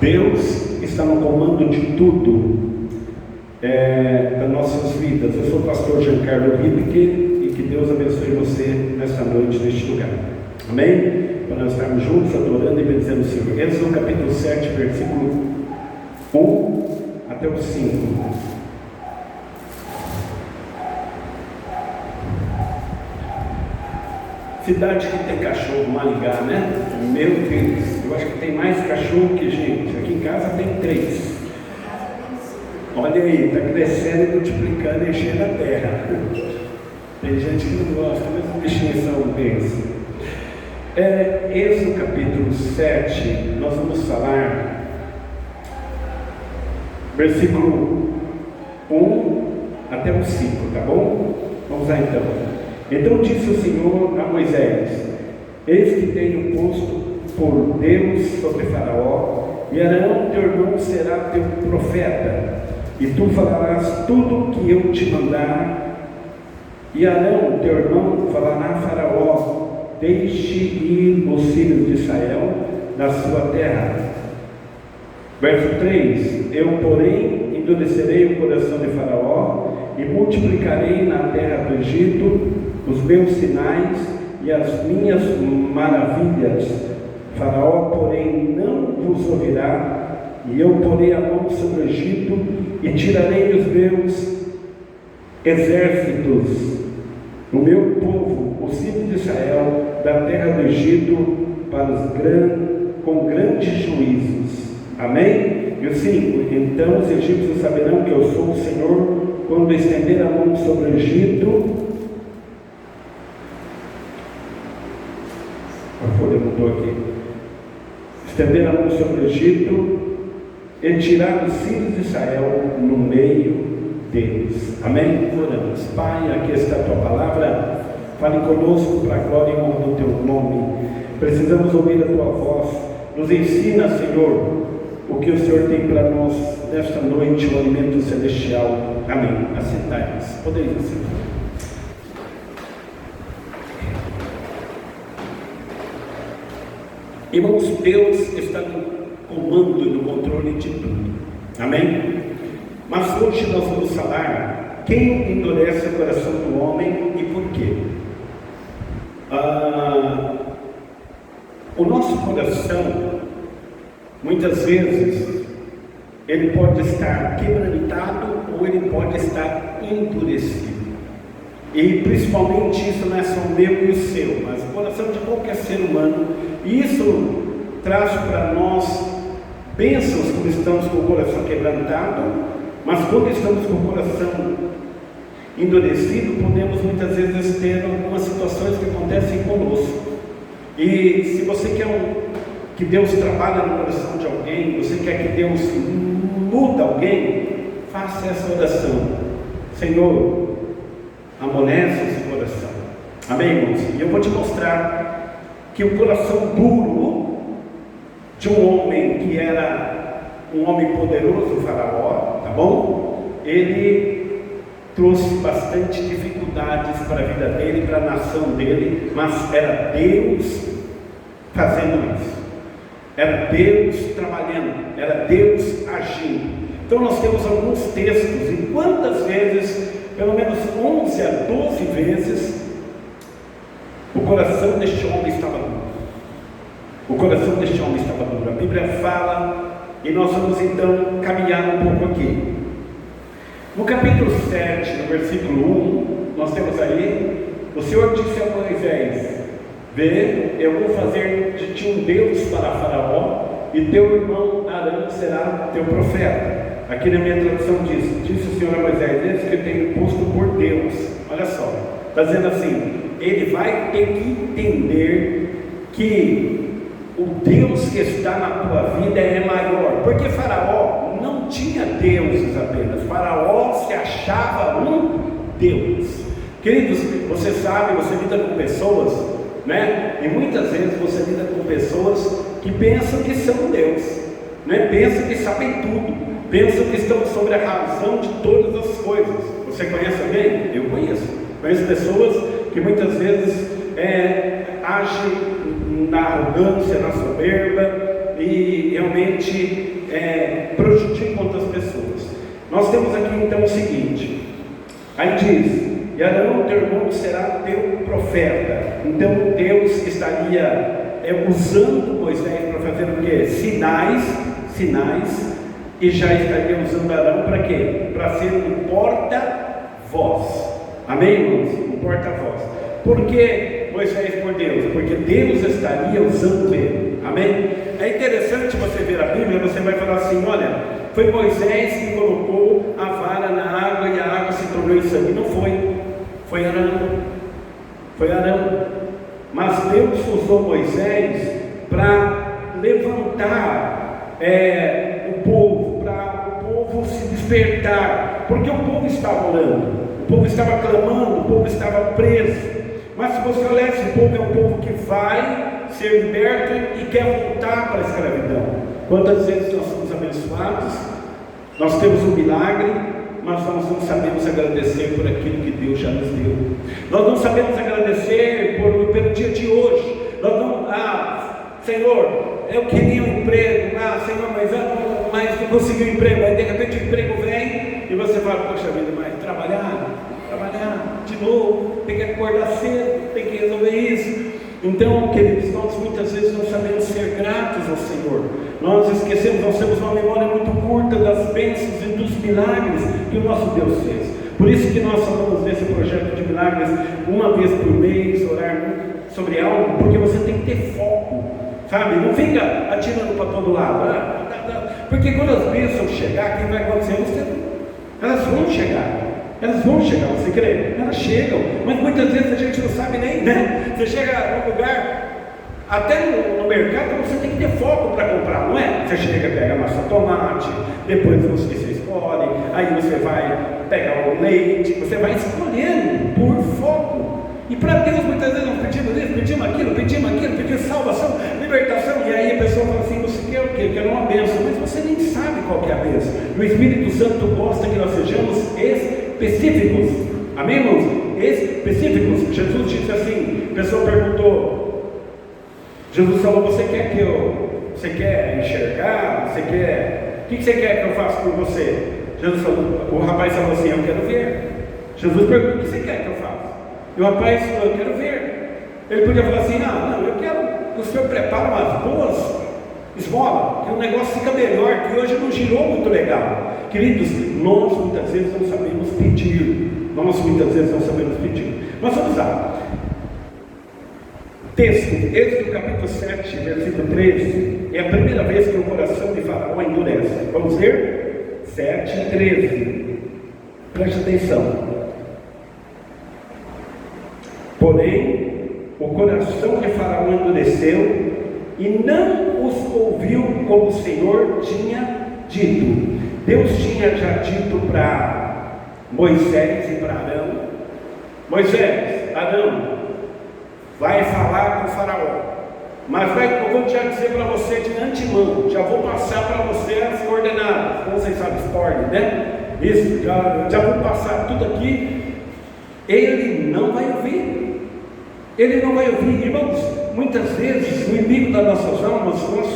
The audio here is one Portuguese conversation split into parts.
Deus está no comando de tudo das nossas vidas. Eu sou o pastor Giancarlo Ripke e que Deus abençoe você nesta noite, neste lugar. Amém? Para nós estarmos juntos, adorando e bendizendo o Senhor. Êxodo capítulo 7, versículo 1 até o 5. Cidade que tem cachorro, Maringá, né? Meu Deus, eu acho que tem mais cachorro que gente. Aqui em casa tem 3. Olha aí, está crescendo e multiplicando e enchendo a terra. Tem gente que não gosta, mas os bichinhos são bens. Êxodo capítulo 7, nós vamos falar, versículo 1 até o 5, tá bom? Vamos lá então. Então disse o Senhor a Moisés: eis que tenho posto por Deus sobre Faraó, e Arão teu irmão será teu profeta, e tu falarás tudo o que eu te mandar. E Arão teu irmão falará a Faraó: deixe ir os filhos de Israel da sua terra. Verso 3: eu, porém, endurecerei o coração de Faraó, e multiplicarei na terra do Egito os meus sinais e as minhas maravilhas. Faraó, porém, não vos ouvirá, e eu porei a mão sobre o Egito, e tirarei os meus exércitos, o meu povo, os filhos de Israel, da terra do Egito, com grandes juízos. Amém? E o 5: então os egípcios saberão que eu sou o Senhor, quando estender a mão sobre o Egito. A folha mudou aqui. Estender a mão sobre o Egito e tirar os filhos de Israel no meio deles. Amém? Oramos. Pai, aqui está a tua palavra. Fale conosco para a glória e honra do teu nome. Precisamos ouvir a tua voz. Nos ensina, Senhor, o que o Senhor tem para nós nesta noite, o alimento celestial. Amém. Assentai-vos. Podeis assentar. Irmãos, Deus está no comando e no controle de tudo. Amém? Mas hoje nós vamos falar quem endurece o coração do homem e por quê. O nosso coração, muitas vezes, ele pode estar quebrantado ou ele pode estar endurecido. E principalmente isso não é só o meu e o seu, mas o coração de qualquer ser humano. E isso traz para nós bênçãos quando estamos com o coração quebrantado, mas quando estamos com o coração endurecido, podemos muitas vezes ter algumas situações que acontecem conosco. E se você quer que Deus trabalhe no coração de alguém, você quer que Deus mude alguém, faça essa oração: Senhor, amolece esse coração. Amém, irmãos? E eu vou te mostrar que o coração duro de um homem que era um homem poderoso, Faraó, tá bom? Ele trouxe bastante dificuldades para a vida dele, para a nação dele, mas era Deus fazendo isso, era Deus trabalhando, era Deus agindo. Então nós temos alguns textos, e quantas vezes, pelo menos 11 a 12 vezes, o coração deste homem estava duro. O coração deste homem estava duro. A Bíblia fala, e nós vamos então caminhar um pouco aqui. No capítulo 7, no versículo 1, nós temos aí: o Senhor disse a Moisés: vê, eu vou fazer de ti um Deus para Faraó, e teu irmão Arão será teu profeta. Aqui na minha tradução disse o Senhor a Moisés: eis que eu tenho posto por Deus. Olha só, está dizendo assim, ele vai ter que entender que o Deus que está na tua vida é maior, porque Faraó não tinha deuses apenas, Faraó se achava um Deus. Queridos, você sabe, você lida com pessoas, né? E muitas vezes você lida com pessoas que pensam que são Deus, né? Pensam que sabem tudo, pensam que estão sobre a razão de todas as coisas. Você conhece alguém? Eu conheço pessoas que muitas vezes agem na arrogância, na soberba, e realmente temos aqui então o seguinte, aí diz, e Arão, teu irmão, será teu profeta. Então Deus estaria usando Moisés para fazer o quê? Sinais, e já estaria usando Arão para quê? Para ser um porta-voz. Amém, irmãos? Um porta-voz. Por que Moisés por Deus? Porque Deus estaria usando ele. Amém? É interessante você ver a Bíblia, você vai falar assim, olha, foi Moisés que colocou a vara na água e a água se tornou em sangue. Não foi. Foi Arão. Mas Deus usou Moisés para levantar o povo, para o povo se despertar, porque o povo estava orando, o povo estava clamando, o povo estava preso. Mas se você olhar, esse povo é um povo que vai ser liberto e quer voltar para a escravidão. Quantas vezes nós somos abençoados, nós temos um milagre, mas nós não sabemos agradecer por aquilo que Deus já nos deu. Nós não sabemos agradecer pelo dia de hoje. Nós não, Senhor, eu queria um emprego, Senhor, mas não consegui um emprego. Aí de repente o emprego vem e você fala, poxa vida, mas trabalhar de novo, tem que acordar cedo, tem que resolver isso. Então, queridos, nós muitas vezes não sabemos ser gratos ao Senhor. Nós esquecemos, nós temos uma memória muito curta das bênçãos e dos milagres que o nosso Deus fez. Por isso que nós falamos nesse projeto de milagres uma vez por mês, orar sobre algo, porque você tem que ter foco, sabe? Não fica atirando para todo lado, porque quando as bênçãos chegar, o que vai acontecer? Elas vão chegar, você crê? Elas chegam, mas muitas vezes a gente não sabe nem, né? Você chega num lugar, até no mercado, você tem que ter foco para comprar, não é? Você chega, pega massa de tomate, depois você escolhe, aí você vai pegar o leite, você vai escolhendo por foco. E para Deus, muitas vezes nós pedimos isso, pedimos aquilo, pedimos salvação, libertação, e aí a pessoa fala assim, você quer o quê? Quer uma bênção, mas você nem sabe qual que é a bênção. O Espírito Santo gosta que nós sejamos específicos. Amém, irmãos? Específicos. Jesus disse assim, a pessoa perguntou, Jesus falou, você quer enxergar? O que você quer que eu faça por você? Jesus falou, o rapaz falou assim, eu quero ver. Jesus perguntou, o que você quer que eu faça? E o rapaz falou, eu quero ver. Ele podia falar assim, não, eu quero que o senhor prepare umas boas esmolas, que o negócio fica melhor, que hoje não girou muito legal. Queridos, nós muitas vezes não sabemos pedir. Mas vamos lá. Texto, Êxodo capítulo 7, versículo 13. É a primeira vez que o coração de Faraó endurece. Vamos ver? 7, 13. Preste atenção. Porém, o coração de Faraó endureceu e não os ouviu como o Senhor tinha dito. Deus tinha já dito para Moisés e para Arão, Moisés, Arão, vai falar com o Faraó, mas eu vou já dizer para você de antemão, já vou passar para você as coordenadas, como vocês sabem, Sport, né? Isso, já vou passar tudo aqui. Ele não vai ouvir. Irmãos, muitas vezes o inimigo das nossas almas, nós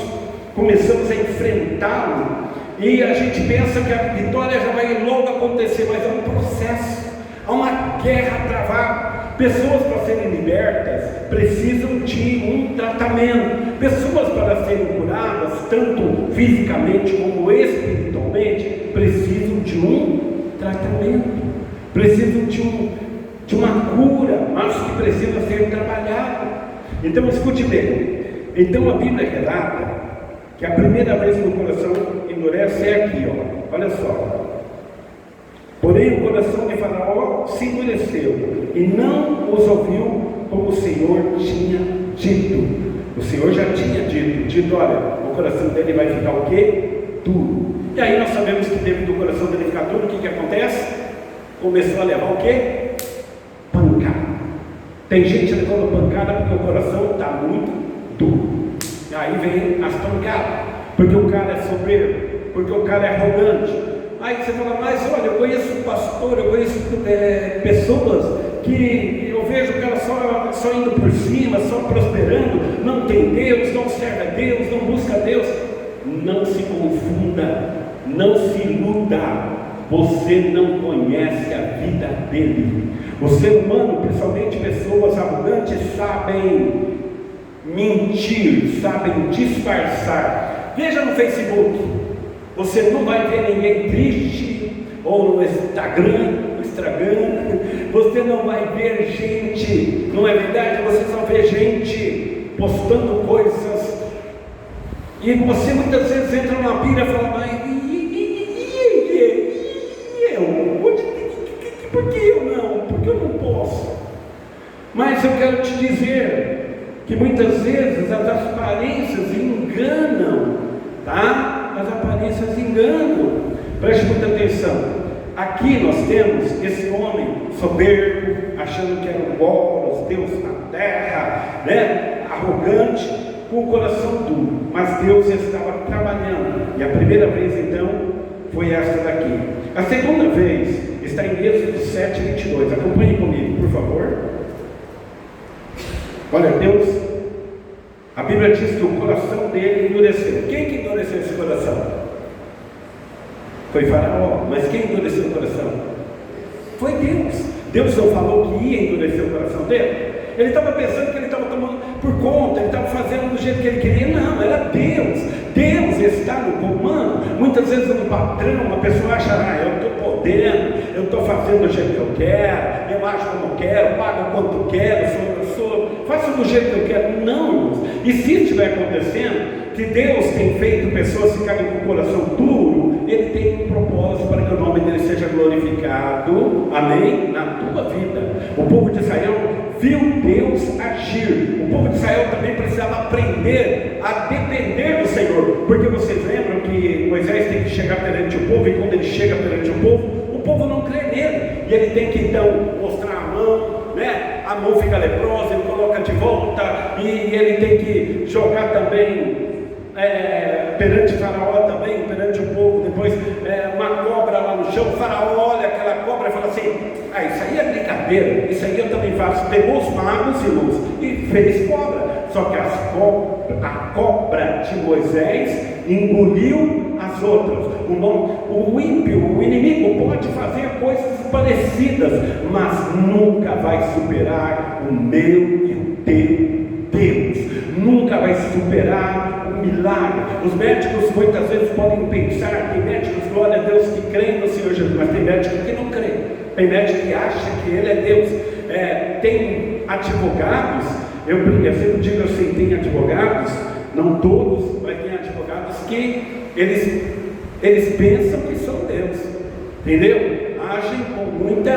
começamos a enfrentá-lo e a gente pensa que a vitória já vai logo acontecer, mas é um processo, há uma guerra travada. Pessoas para serem libertas precisam de um tratamento. Pessoas para serem curadas, tanto fisicamente como espiritualmente, precisam de um tratamento, precisam de uma cura, mas que precisa ser trabalhada. Então escute bem. Então a Bíblia relata que a primeira vez que o coração endurece é aqui, olha só. Porém o coração de Faraó se endureceu e não os ouviu como o Senhor tinha dito. O Senhor já tinha dito, olha, o coração dele vai ficar o quê? Duro. E aí nós sabemos que dentro do coração dele ficar duro, o que acontece? Começou a levar o quê? Pancada. Tem gente levando pancada porque o coração está muito duro. E aí vem as pancadas, porque o cara é soberbo, porque o cara é arrogante. Aí você fala, mas olha, eu conheço pastor, eu conheço pessoas que eu vejo que elas só indo por cima, só prosperando, não tem Deus, não serve a Deus, não busca a Deus. Não se confunda, não se iluda. você não conhece a vida dele. O ser humano, principalmente pessoas arrogantes, sabem mentir, sabem disfarçar. Veja no Facebook, você não vai ver ninguém triste, ou no Instagram, você não vai ver gente, não é verdade? Você só vê gente postando coisas, e você muitas vezes entra numa pira e fala, mas por que eu não? Por que eu não posso? Mas eu quero te dizer que muitas vezes as aparências enganam, tá? As aparências enganam. Preste muita atenção. Aqui nós temos esse homem soberbo, achando que era o Boros, Deus na terra, né? Arrogante, com o coração duro. Mas Deus estava trabalhando. E a primeira vez então foi esta daqui. A segunda vez está em Êxodo 7, 22. Acompanhe comigo, por favor. Olha, Deus, a Bíblia diz que o coração dele endureceu. Quem que endureceu esse coração? Foi Faraó. Mas quem endureceu o coração? Foi Deus. Deus não falou que ia endurecer o coração dele? Ele estava pensando que ele estava tomando por conta, ele estava fazendo do jeito que ele queria. Não, era Deus. Deus está no comando. Muitas vezes no patrão, a pessoa acha, eu estou podendo, eu estou fazendo do jeito que eu quero, eu acho como eu quero, pago quanto quero, faço do jeito que eu quero. Não, irmãos. E se estiver acontecendo, que Deus tem feito pessoas ficarem com o coração duro, Ele tem um propósito para que o nome dele seja glorificado, amém? Na tua vida. O povo de Israel viu Deus agir. O povo de Israel também precisava aprender a depender do Senhor, porque vocês lembram que Moisés tem que chegar perante o povo, e quando ele chega perante o povo não crê nele, e ele tem que então mostrar a mão, né? A mão fica leprosa, ele coloca de volta, e ele tem que jogar também perante Faraó também, perante o povo, depois uma cobra lá no chão. O Faraó olha aquela cobra e fala assim, isso aí é brincadeira, isso aí eu também faço. Pegou os magos, irmãos, e fez cobra, só que a cobra de Moisés engoliu as outras. O ímpio, o inimigo pode fazer coisas parecidas, mas nunca vai superar o meu e o teu Deus, nunca vai superar o milagre. Os médicos muitas vezes podem pensar, tem médicos, glória a Deus, que creem no Senhor Jesus, mas tem médico que não crê, tem médico que acha que Ele é Deus. Tem advogados, eu sempre digo assim, tem advogados, não todos, mas tem advogados que eles pensam que são Deus, entendeu? Agem com muita,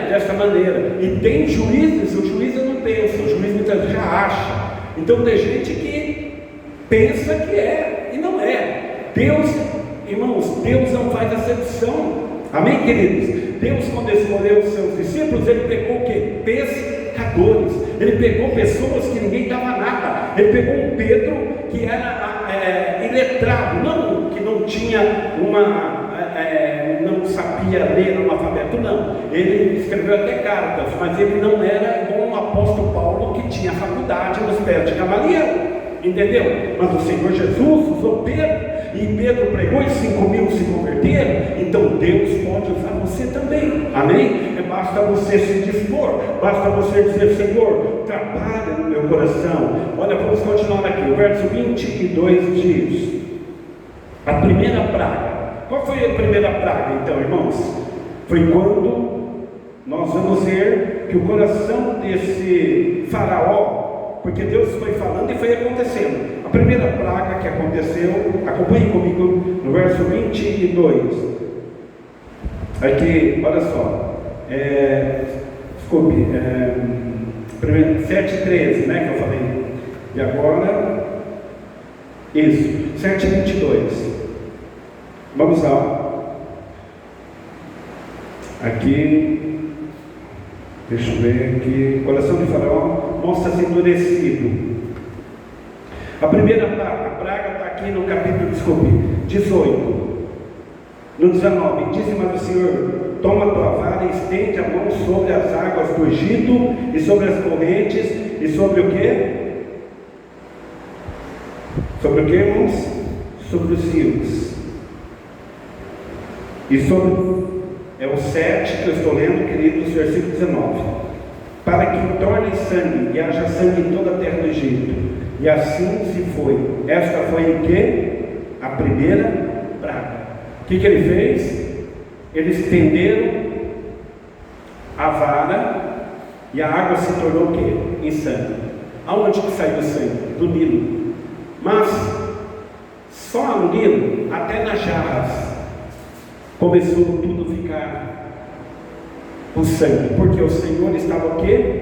dessa maneira. E tem juízes, o juiz não pensa, o juiz muitas vezes já acha. Então tem gente que pensa que é e não é. Deus, irmãos, Deus não faz acepção. Amém, queridos? Deus, quando escolheu os seus discípulos, Ele pegou o quê? Pescadores. Ele pegou pessoas que ninguém dava nada. Ele pegou um Pedro que era iletrado, não que não tinha não sabia ler analfabeto, não. Ele escreveu até cartas, mas ele não era igual o apóstolo Paulo, que tinha faculdade nos pés de Gamaliel, entendeu? Mas o Senhor Jesus usou Pedro, e Pedro pregou e 5.000 se converteram. Então Deus pode usar você também, amém? Basta você se dispor, basta você dizer, Senhor, trabalha no meu coração. Olha, vamos continuar aqui, o verso 22 diz, a primeira praga. Qual foi a primeira praga, então, irmãos? Foi quando nós vamos ver que o coração desse Faraó, porque Deus foi falando e foi acontecendo. A primeira praga que aconteceu, acompanhe comigo no verso 22. Aqui, olha só. Desculpe, 7,13, né, que eu falei. E agora, isso, 7,22. Vamos lá. Aqui, deixa eu ver aqui. O coração de Faraó mostra-se endurecido. A primeira praga está aqui no capítulo, 18. No 19, disse-me o Senhor: toma tua vara e estende a mão sobre as águas do Egito, e sobre as correntes, e sobre o quê? Sobre o quê, irmãos? Sobre os rios. E sobre, é o 7 que eu estou lendo, queridos, versículo 19. Para que torne sangue, e haja sangue em toda a terra do Egito. E assim se foi. Esta foi o quê? A primeira praga. O que ele fez? Eles estenderam a vara e a água se tornou o quê? Em sangue. Aonde que saiu o sangue? Do Nilo. Mas só no Nilo, até nas jarras, começou tudo a ficar com sangue. Porque o Senhor estava o quê?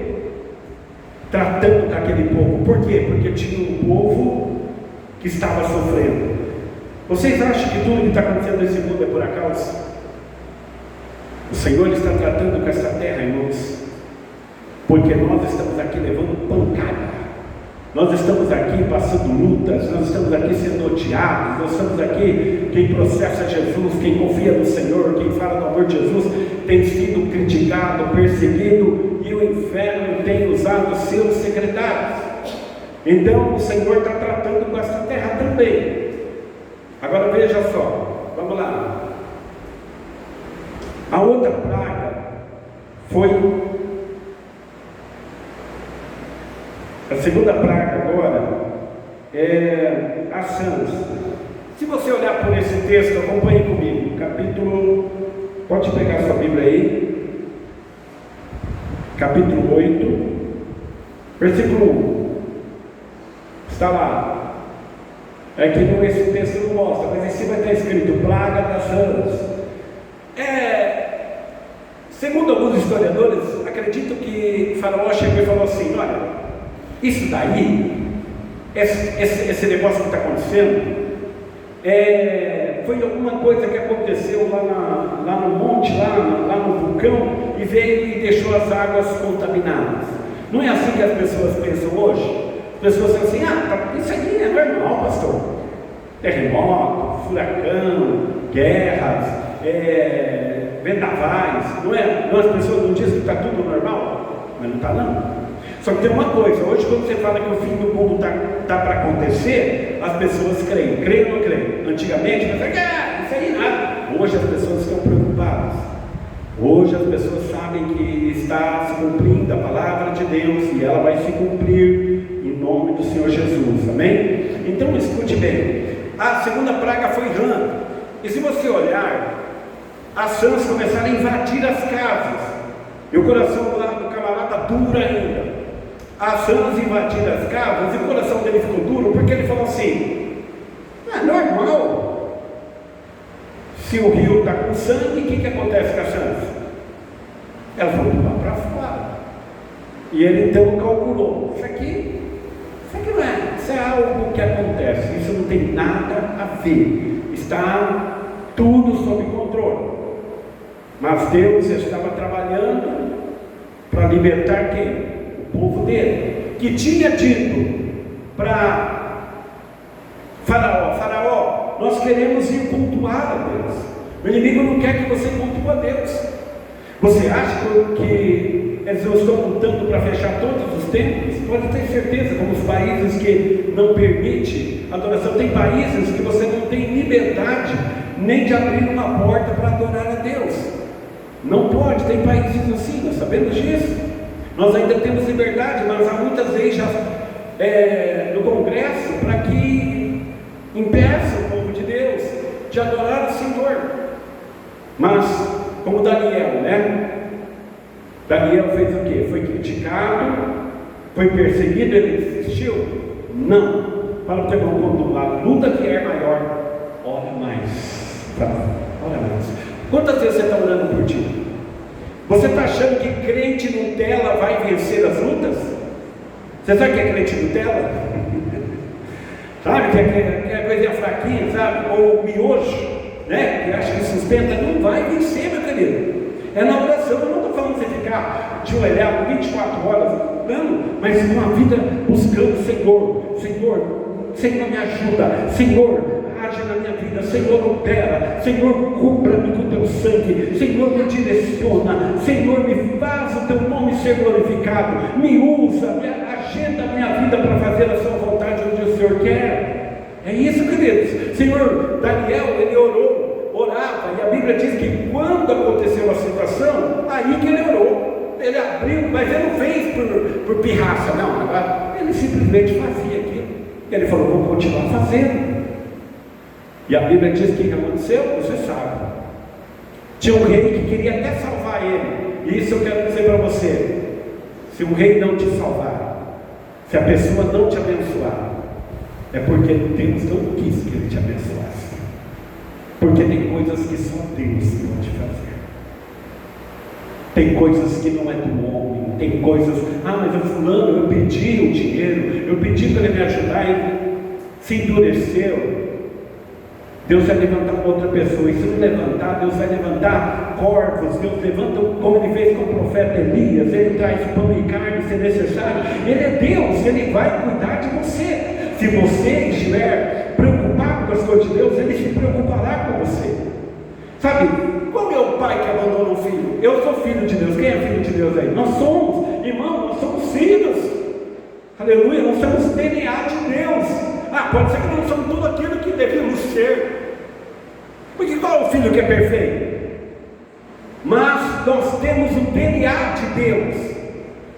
Tratando daquele povo. Por quê? Porque tinha um povo que estava sofrendo. Vocês acham que tudo que está acontecendo nesse mundo é por acaso? O Senhor está tratando com essa terra, irmãos, porque nós estamos aqui levando pancada, nós estamos aqui passando lutas, nós estamos aqui sendo odiados, nós estamos aqui, quem processa Jesus, quem confia no Senhor, quem fala do amor de Jesus, tem sido criticado, perseguido, e o inferno tem usado seus secretários. Então o Senhor está tratando com essa terra também. Agora veja só, vamos lá. A outra praga foi a segunda praga agora, a Sans. Se você olhar por esse texto, acompanhe comigo, capítulo, pode pegar sua Bíblia aí, capítulo 8, versículo 1, está lá. É que esse texto não mostra, mas em cima está escrito praga da Sans. Segundo alguns historiadores, acredito que Faraó chegou e falou assim: olha, isso daí, esse negócio que está acontecendo, foi alguma coisa que aconteceu lá no monte, lá no vulcão, e veio e deixou as águas contaminadas. Não é assim que as pessoas pensam hoje? As pessoas pensam assim: isso aqui é normal, pastor. Terremoto, furacão, guerras, vendavais, não é? Não, as pessoas não dizem que está tudo normal, mas não está não. Só que tem uma coisa, hoje quando você fala que o fim do mundo está para acontecer, as pessoas creem ou não creem? Antigamente, pensavam isso aí nada. Hoje as pessoas estão preocupadas. Hoje as pessoas sabem que está se cumprindo a palavra de Deus e ela vai se cumprir em nome do Senhor Jesus, amém? Então escute bem, a segunda praga foi rã, e se você olhar, as Sans começaram a invadir as casas, e o coração do camarada duro ainda. As Sans invadiram as casas, e o coração dele ficou duro, porque ele falou assim: é normal, se o rio está com sangue, o que acontece com a Sans? Ela foi lá para fora, e ele então calculou: isso aqui não é, isso é algo que acontece, isso não tem nada a ver, está tudo sob controle. Mas Deus estava trabalhando para libertar quem? O povo dele, que tinha dito para Faraó, nós queremos ir cultuar a Deus. O inimigo não quer que você cultue a Deus. Você acha que eles não estão lutando para fechar todos os templos? Pode ter certeza, como os países que não permitem adoração. Tem países que você não tem liberdade nem de abrir uma porta para adorar a Deus. Não pode, tem países assim, nós sabemos disso. Nós ainda temos liberdade, mas há muitas leis no Congresso para que impeça o povo de Deus de adorar o Senhor. Mas, como Daniel, né? Daniel fez o quê? Foi criticado, foi perseguido, ele desistiu? Não. Para o teu irmão, quando a luta que é maior, ora mais. Ora mais. Quantas vezes você está orando por ti? Você está achando que crente Nutella vai vencer as lutas? Você sabe o que é crente Nutella? Sabe que é coisinha fraquinha, sabe? Ou miojo, né? Que acha que sustenta, não vai vencer, meu querido. É na oração. Eu não estou falando de você ficar ajoelhado 24 horas, não, mas uma vida buscando o Senhor me ajuda, Senhor, age na minha vida, Senhor, opera, Senhor, cubra-me com o teu sangue, Senhor, me direciona, Senhor, me faz o teu nome ser glorificado, me usa, agenda a minha vida para fazer a sua vontade onde o Senhor quer. É isso, queridos. Senhor, Daniel, ele orava, e a Bíblia Bíblia diz que quando aconteceu a situação, aí que ele orou. Ele abriu, mas ele não fez por pirraça, não. Agora, ele simplesmente fazia aquilo. Ele falou, vou continuar fazendo. E a Bíblia diz que o que aconteceu, você sabe. Tinha um rei que queria até salvar ele. E isso eu quero dizer para você. Se o rei não te salvar, se a pessoa não te abençoar, é porque Deus não quis que ele te abençoasse. Porque tem coisas que só Deus pode fazer. Tem coisas que não é do homem. Tem coisas, mas o fulano, eu pedi o dinheiro, eu pedi para ele me ajudar, ele se endureceu. Deus vai levantar outra pessoa, e se não levantar, Deus vai levantar corvos. Deus levanta, como ele fez com o profeta Elias, ele traz pão e carne se necessário. Ele é Deus, ele vai cuidar de você. Se você estiver preocupado com as coisas de Deus, ele se preocupará com você. Sabe, como é o pai que abandona um filho? Eu sou filho de Deus. Quem é filho de Deus aí? Nós somos, irmão, nós somos filhos. Aleluia, nós somos DNA de Deus. Pode ser que não somos tudo aquilo que devíamos ser. Porque qual é o filho que é perfeito? Mas nós temos o DNA de Deus.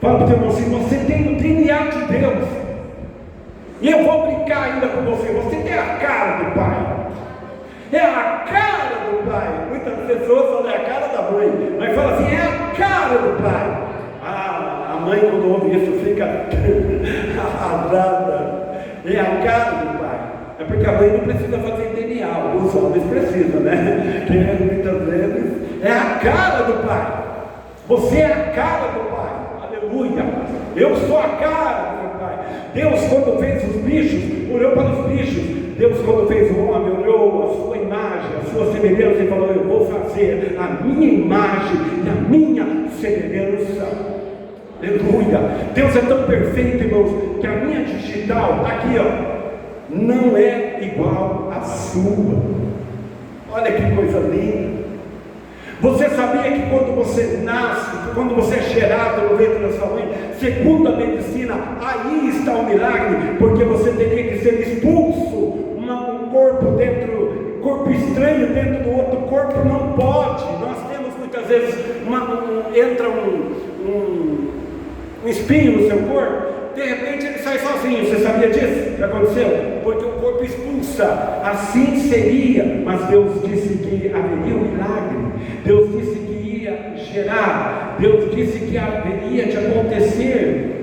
Fala para o teu irmão assim, você tem o DNA de Deus. E eu vou brincar ainda com você. Você tem a cara do pai. É a cara do pai. Muitas pessoas falam, é a cara da mãe. Mas fala assim, é a cara do pai. A mãe, quando ouve isso, fica arrasada. É a cara do pai. É porque a mãe não precisa fazer DNA. Os homens precisam, né? Que muitas vezes é a cara do pai. Você é a cara do pai. Aleluia. Eu sou a cara do meu pai. Deus, quando fez os bichos, olhou para os bichos. Deus, quando fez o homem, olhou a sua imagem, a sua semelhança, e falou, eu vou fazer a minha imagem e a minha semelhança. Aleluia. Deus é tão perfeito, irmãos, que a minha digital está aqui, não é igual à sua. Olha que coisa linda. Você sabia que quando você nasce, quando você é gerado no ventre da sua mãe, segundo a medicina, aí está o milagre, porque você teria que ser expulso, um corpo estranho dentro do outro corpo, não pode. Nós temos muitas vezes, entra um espinho no seu corpo, de repente ele sai sozinho. Você sabia disso? Que aconteceu? Porque o corpo expulsa. Assim seria, mas Deus disse que haveria um milagre. Deus disse que ia gerar. Deus disse que haveria de acontecer.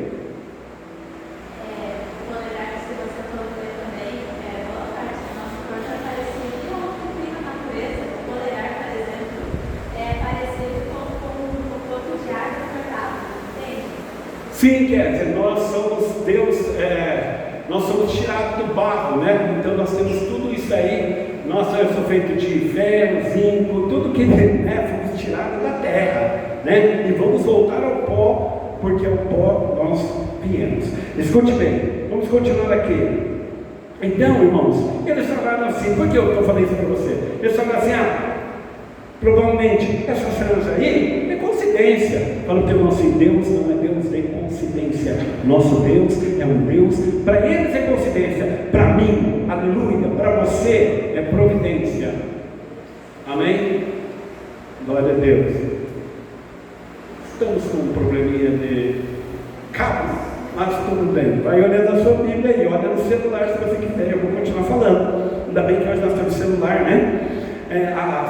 Sim, quer dizer, nós somos Deus, nós somos tirados do barro, né? Então nós temos tudo isso aí. Nós somos feitos de ferro, zinco, tudo que fomos tirados da terra, né? E vamos voltar ao pó, porque ao pó nós viemos. Escute bem, vamos continuar aqui. Então, irmãos, eles falaram assim, por que eu falei isso para você? Eles falaram assim, provavelmente essas coisas aí é coincidência. Fala o teu irmão assim, Deus não é Deus de coincidência. Nosso Deus é um Deus, para eles é coincidência, para mim, aleluia, para você é providência. Amém? Glória a Deus. Estamos com um probleminha de cabo, mas tudo bem. Vai olhando a sua Bíblia aí, olha no celular se você quiser, eu vou continuar falando. Ainda bem que hoje nós temos celular, né?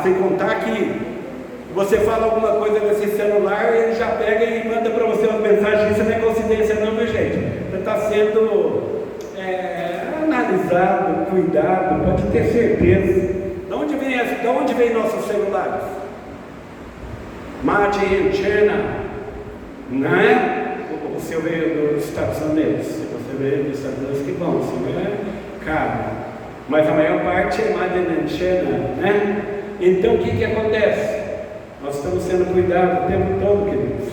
Sem contar que você fala alguma coisa nesse celular, ele já pega e manda para você uma mensagem. Isso não é coincidência não, meu gente. Você está sendo analisado, cuidado, pode ter certeza. De onde vem nossos celulares? Made in China, não é? O seu veio dos Estados Unidos. Se você veio dos Estados Unidos, que bom, se não é caro. Mas a maior parte é Made in China, né? Então o que acontece? Nós estamos sendo cuidados o tempo todo, queridos.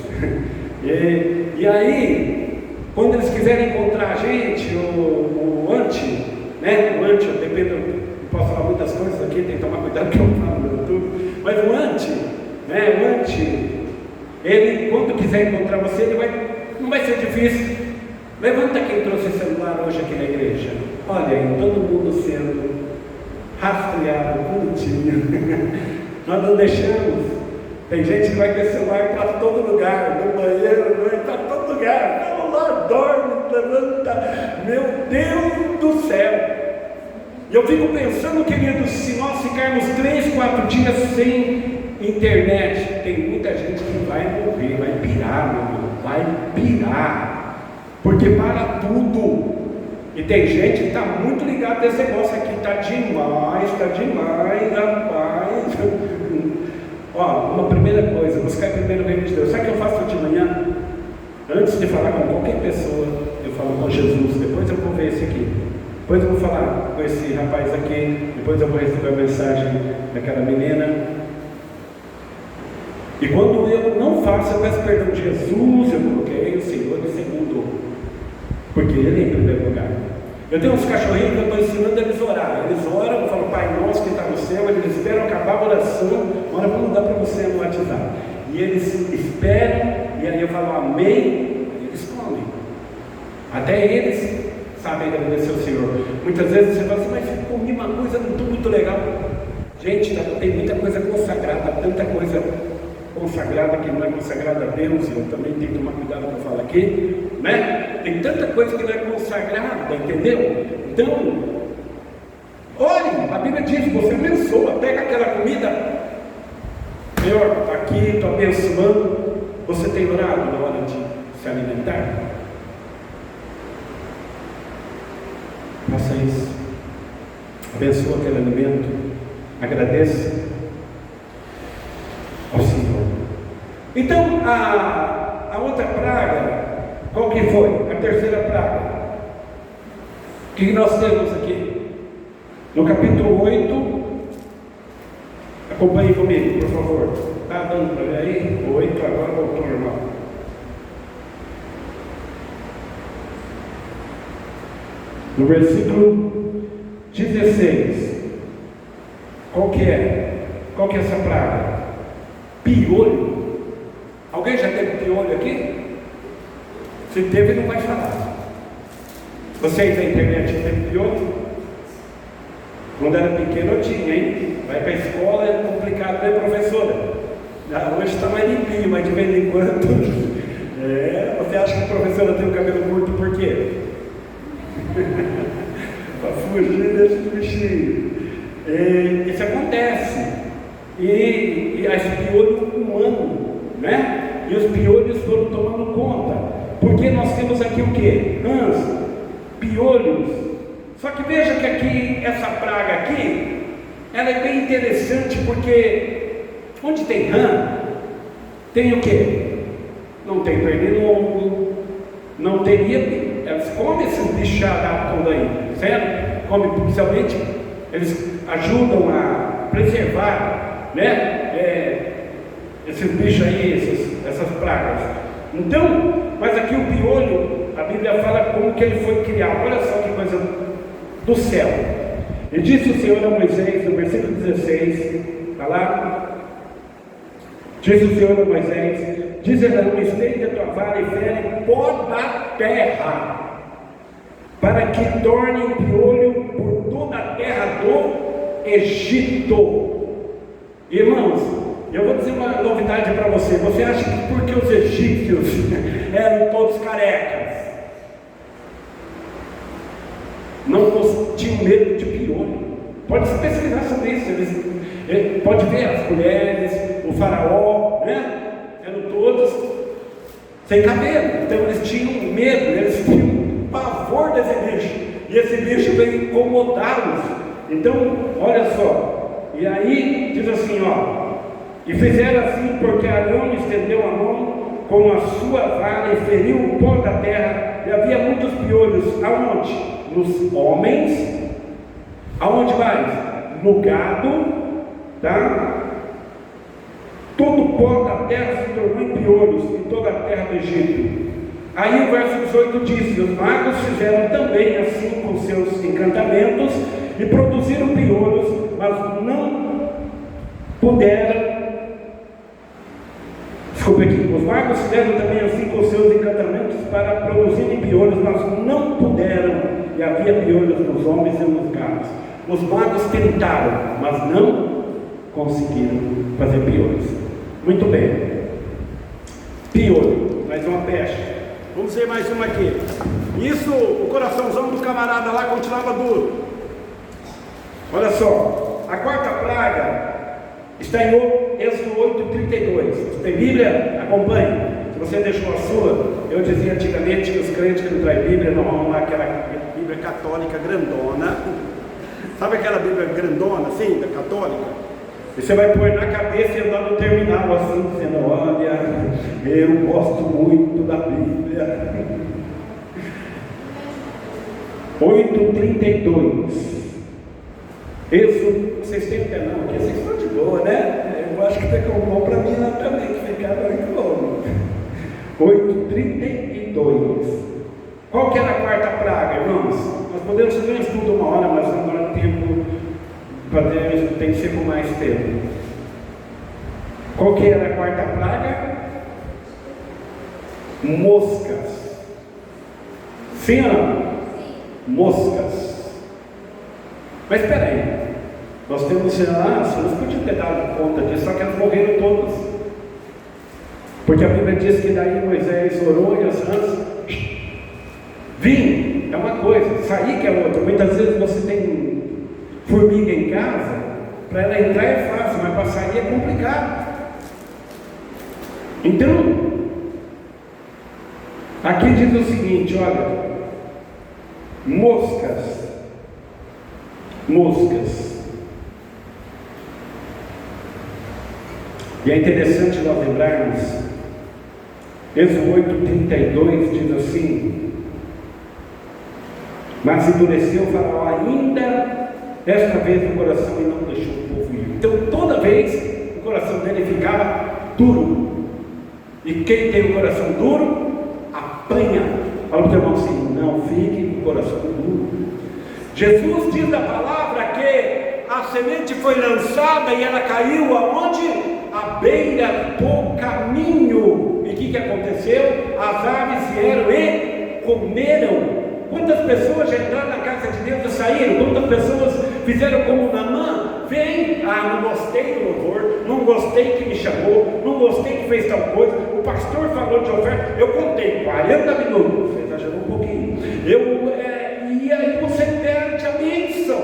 E aí, quando eles quiserem encontrar a gente, o anti, né? O anti, eu posso falar muitas coisas aqui, tem que tomar cuidado que eu falo no YouTube. Mas o anti, né? O anti, ele, quando quiser encontrar você, não vai ser difícil. Levanta quem trouxe o celular hoje aqui na igreja. Olha aí, todo mundo sendo rastreado, bonitinho. Nós não deixamos. Tem gente que vai com o celular para todo lugar, no banheiro, para todo lugar. Não, lá dorme, levanta. Meu Deus do céu! E eu fico pensando, queridos, se nós ficarmos 3, 4 dias sem internet, tem muita gente que vai morrer, vai pirar, meu irmão, vai pirar, porque para tudo. E tem gente que está muito ligada nesse negócio aqui, está demais, rapaz. Ó, uma primeira coisa, buscar primeiro o reino de Deus. Sabe o que eu faço de manhã? Antes de falar com qualquer pessoa, eu falo com Jesus, depois eu vou ver esse aqui. Depois eu vou falar com esse rapaz aqui, depois eu vou receber a mensagem daquela menina. E quando eu não faço, eu peço perdão de Jesus, eu coloquei o Senhor em segundo, porque Ele é em primeiro lugar. Eu tenho uns cachorrinhos que eu estou ensinando eles a orar. Eles oram, eu falo, Pai nosso que está no céu, eles esperam acabar a oração, hora vou mandar para você no WhatsApp. E eles esperam, e aí eu falo amém, e eles comem. Até eles sabem agradecer ao Senhor. Muitas vezes você fala assim, mas eu comi uma coisa muito legal. Gente, tem muita coisa consagrada, tanta coisa consagrada que não é consagrada a Deus, eu também tenho que tomar cuidado para falar aqui, né? Tem tanta coisa que não é consagrada, entendeu? Então, ore, a Bíblia diz, você abençoa, pega aquela comida, Senhor, está aqui, estou abençoando. Você tem orado na hora de se alimentar? Faça isso, abençoa aquele alimento, agradeça ao Senhor. Então, a outra praga, qual que foi? A terceira praga. O que nós temos aqui? No capítulo 8, acompanhe comigo, por favor. Está dando para ver aí? 8, agora voltou normal. No versículo 16, qual que é? Qual que é essa praga? Piolho. Alguém já teve piolho aqui? Se teve, não vai falar. Vocês da internet teve piolho? Quando era pequeno eu tinha, hein? Vai para a escola, é complicado, né, professora? Hoje está mais limpinho, mas de vez em quando. Você acha que a professora tem o cabelo curto por quê? Para fugir desse bichinho. Isso acontece. E as piolhos humano, né? E os piolhos foram tomando conta. Porque nós temos aqui o quê? Rãs, piolhos. Só que veja que aqui, essa praga aqui, ela é bem interessante, porque onde tem rã, tem o quê? Não tem pernilongo, não teria. Elas comem esses bicharados todos aí, certo? Comem principalmente, eles ajudam a preservar, né? Esses bichos aí, essas pragas. Então, mas aqui o piolho, a Bíblia fala como que ele foi criado. Olha só que coisa do céu. E disse o Senhor a Moisés, no versículo 16, está lá. Disse o Senhor a Moisés: diz Arão, estende a tua vara e fere pó da terra, para que torne piolho por toda a terra do Egito. Irmãos, eu vou dizer uma novidade para você. Você acha que porque os egípcios eram todos carecas, não tinham medo de piolho? Pode se pesquisar sobre isso. Pode ver as mulheres, o faraó, né? Eram todos sem cabelo. Então eles tinham medo, eles tinham pavor desse bicho. E esse bicho veio incomodá-los. Então, olha só. E aí diz assim, ó: e fizeram assim porque Arão estendeu a mão com a sua vara e feriu o pó da terra, e havia muitos piolhos. Aonde? Nos homens. Aonde mais? No gado, tá? Todo o pó da terra se tornou em piolhos em toda a terra do Egito. Aí o verso 18 diz: os magos fizeram também assim com seus encantamentos e produziram piolhos, mas não puderam. Desculpe aqui. Os magos fizeram também assim com seus encantamentos para produzirem piolhos, mas não puderam, e havia piolhos nos homens e nos gados. Os magos tentaram, mas não conseguiram fazer piores. Muito bem. Piolho, mais uma peste. Vamos ver mais uma aqui. Isso, o coraçãozão do camarada lá continuava duro. Olha só, a quarta praga está em Êxodo 8:32. Você tem Bíblia? Acompanhe. Se você deixou a sua, eu dizia antigamente que os crentes que não trazem Bíblia não vão lá aquela Bíblia católica grandona. Sabe aquela Bíblia grandona assim, da católica? E você vai pôr na cabeça e andar no terminal assim, dizendo: olha, eu gosto muito da Bíblia. 8:32. Êxodo, vocês têm que não, porque vocês estão de boa, né? Eu acho que ficou bom para mim lá também, que ficaram muito bom. 8:32. Qual que era a quarta praga, irmãos? Nós podemos fazer um estudo uma hora, mas agora o tempo tem que ser com mais tempo. Qual que era a quarta praga? Moscas. Sim ou não? Moscas. Mas espera aí, nós temos lá, você não podia ter dado conta disso, só que elas morreram todas. Porque a Bíblia diz que daí Moisés orou e as rãs vir é uma coisa, sair que é outra. Muitas vezes você tem formiga em casa, para ela entrar é fácil, mas para sair é complicado. Então, aqui diz o seguinte: olha, moscas. E é interessante nós lembrarmos, Êxodo 8:32 diz assim: mas endureceu o Faraó ainda desta vez o coração e não deixou o povo ir. Então toda vez o coração dele ficava duro. E quem tem o coração duro, apanha. Fala para o teu irmão assim: não fique com o coração duro. Jesus diz na palavra que a semente foi lançada e ela caiu aonde? À beira do caminho. E o que aconteceu? As aves vieram e comeram. Quantas pessoas já entraram na casa de Deus e saíram? Quantas pessoas fizeram como Naamã? Vem, não gostei do louvor, não gostei que me chamou, não gostei que fez tal coisa, o pastor falou de oferta, eu contei 40 minutos, você exagerou um pouquinho, e aí você perde a bênção,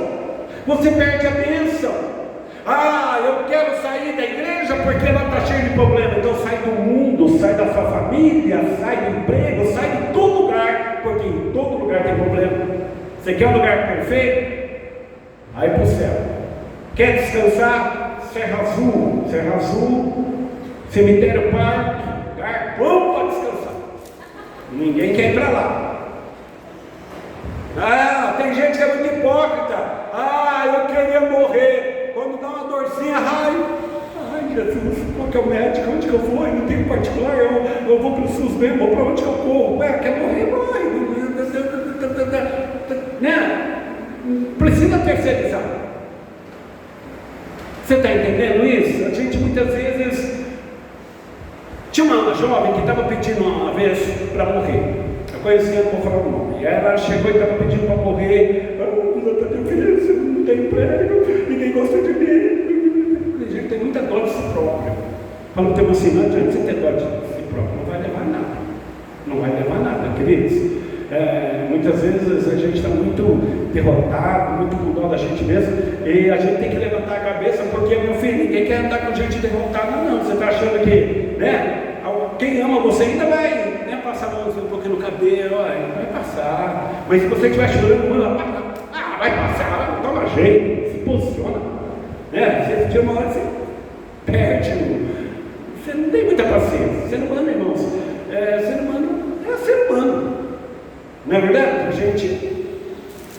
eu quero sair da igreja porque ela está cheia de problema. Então sai do mundo, sai da sua família, sai do emprego, sai de todo lugar, porque em todo lugar tem problema. Você quer um lugar perfeito? Aí para o céu. Quer descansar? Serra Azul, Cemitério Parque, lugar bom para descansar. Ninguém quer ir para lá. Tem gente que é muito hipócrita. Eu queria morrer. Quando dá uma dorzinha, ai Jesus, qual que é o médico? Onde que eu vou? Eu não tenho particular, eu vou para o SUS mesmo, vou para onde que eu corro? Quer morrer? Vai. Né? Precisa terceirizar. Você está entendendo isso? A gente muitas vezes. Tinha uma jovem que estava pedindo uma vez para morrer. Eu conhecia, não vou falar o nome. E ela chegou e estava pedindo para morrer. Está difícil, não tem emprego, ninguém gosta de mim. A gente tem muita dor de si próprio. Quando temos assim, não adianta você ter dor de si próprio, não vai levar nada. Não vai levar nada, queridos. Muitas vezes a gente está muito derrotado, muito com dó da gente mesmo, e a gente tem que levantar a cabeça, porque, meu filho, ninguém quer andar com gente derrotada, não. Você está achando que, né? Quem ama você ainda vai, né, passar a mão um pouquinho no cabelo, vai passar. Mas se você estiver chorando, vai passar, toma jeito, se posiciona. Né? Você uma hora você perde, você não tem muita paciência. Ser humano, irmãos, ser humano é ser humano. Não é verdade? A gente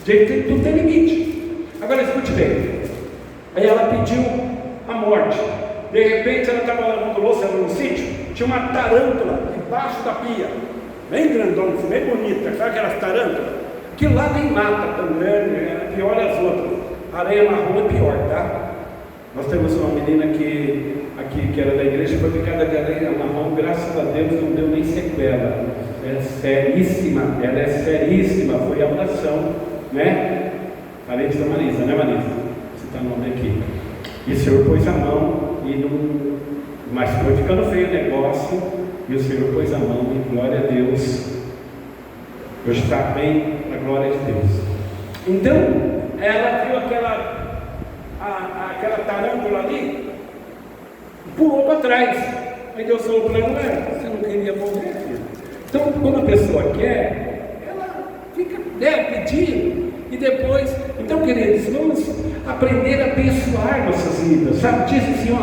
tudo tem limite. Agora escute bem. Aí ela pediu a morte. De repente ela estava lavando louça no sítio, tinha uma tarântula debaixo da pia, bem grandona, bem bonita, sabe aquelas tarântulas? Aquilo lá tem mata também, é pior as outras. Areia marrom é pior, tá? Nós temos uma menina que era da igreja, foi picada de areia marrom, graças a Deus não deu nem sequela. É seríssima, ela é seríssima, foi a oração, né? Parente da Marisa, né, Marisa? Você está no nome aqui. E o Senhor pôs a mão, mas foi ficando feio o negócio, e o Senhor pôs a mão, e glória a Deus, hoje está bem, a glória de Deus. Então, ela viu aquela tarântula ali, pulou para trás. Aí Deus falou para ela: você não queria morrer, filho? Então, quando a pessoa quer, ela fica pedindo, e depois. Então, queridos, vamos aprender a abençoar nossas vidas, sabe? Diz assim,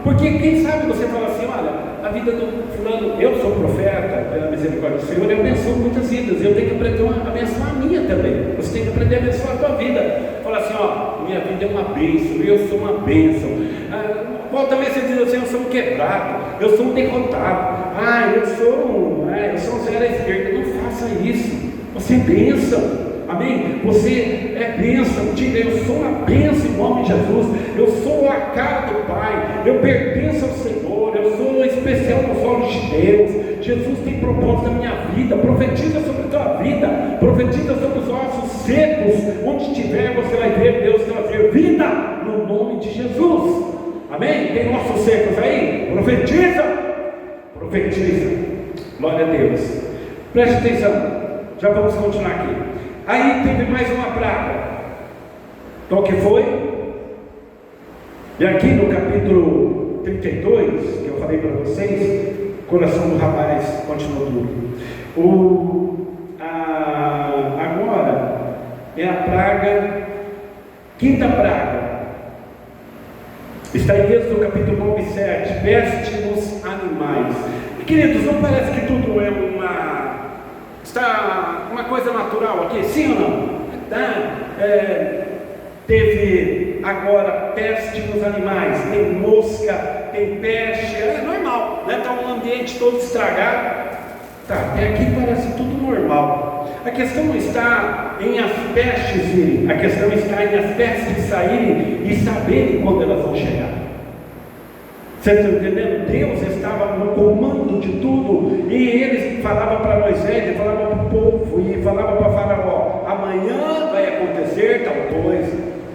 porque quem sabe você fala assim: olha, a vida do fulano, eu sou profeta, pela misericórdia do Senhor, eu abençoo muitas vidas, eu tenho que aprender a abençoar a minha também. Você tem que aprender a abençoar a tua vida. Fala assim: minha vida é uma bênção, eu sou uma bênção. Pode também você diz assim: eu sou um quebrado, eu sou um derrotado, eu sou um zero à esquerda. Não faça isso, você é bênção. Amém? Você é bênção. Diga: eu sou uma bênção em nome de Jesus. Eu sou a cara do Pai. Eu pertenço ao Senhor. Eu sou especial nos olhos de Deus. Jesus tem propósito na minha vida. Profetiza sobre a tua vida. Profetiza sobre os ossos secos. Onde estiver, você vai ver Deus trazer vida no nome de Jesus. Amém? Tem ossos secos aí? Profetiza. Profetiza. Glória a Deus. Preste atenção. Já vamos continuar aqui. Aí teve mais uma praga. Então o que foi? E aqui no capítulo 32, que eu falei para vocês, o coração do rapaz continuou duro. Agora é a praga, quinta praga. Está em Êxodo capítulo 9, 7. Peste nos animais. E, queridos, não parece que tudo é uma coisa natural aqui, sim ou não? Teve agora peste nos animais, tem mosca, tem peste, é normal, né? Está um ambiente todo estragado. Até aqui parece tudo normal. A questão não está em as pestes virem, a questão está em as pestes saírem e saberem quando elas vão chegar. Você está entendendo? Deus estava no comando de tudo, e ele falava para Moisés, ele falava para o povo, e falava para Faraó: amanhã vai acontecer tal coisa,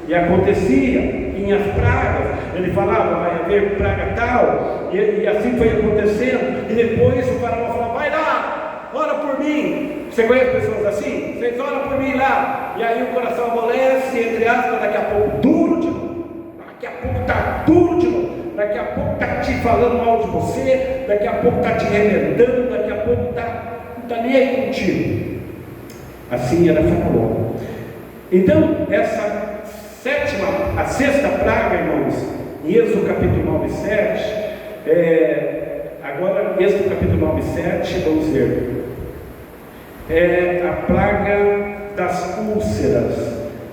e acontecia. Em as pragas, ele falava: vai haver praga tal, e assim foi acontecendo. E depois o Faraó falava: vai lá, ora por mim. Você conhece pessoas assim? Vocês oram por mim lá, e aí o coração amolece, entre aspas, daqui a pouco duro de novo, daqui a pouco está duro de novo. Daqui a pouco está te falando mal de você, daqui a pouco está te remendando, daqui a pouco não está nem aí contigo. Assim era Faraó. Então, a sexta praga, irmãos, em Êxodo capítulo 9, 7, agora Êxodo capítulo 9, 7, vamos ver, é a praga das úlceras.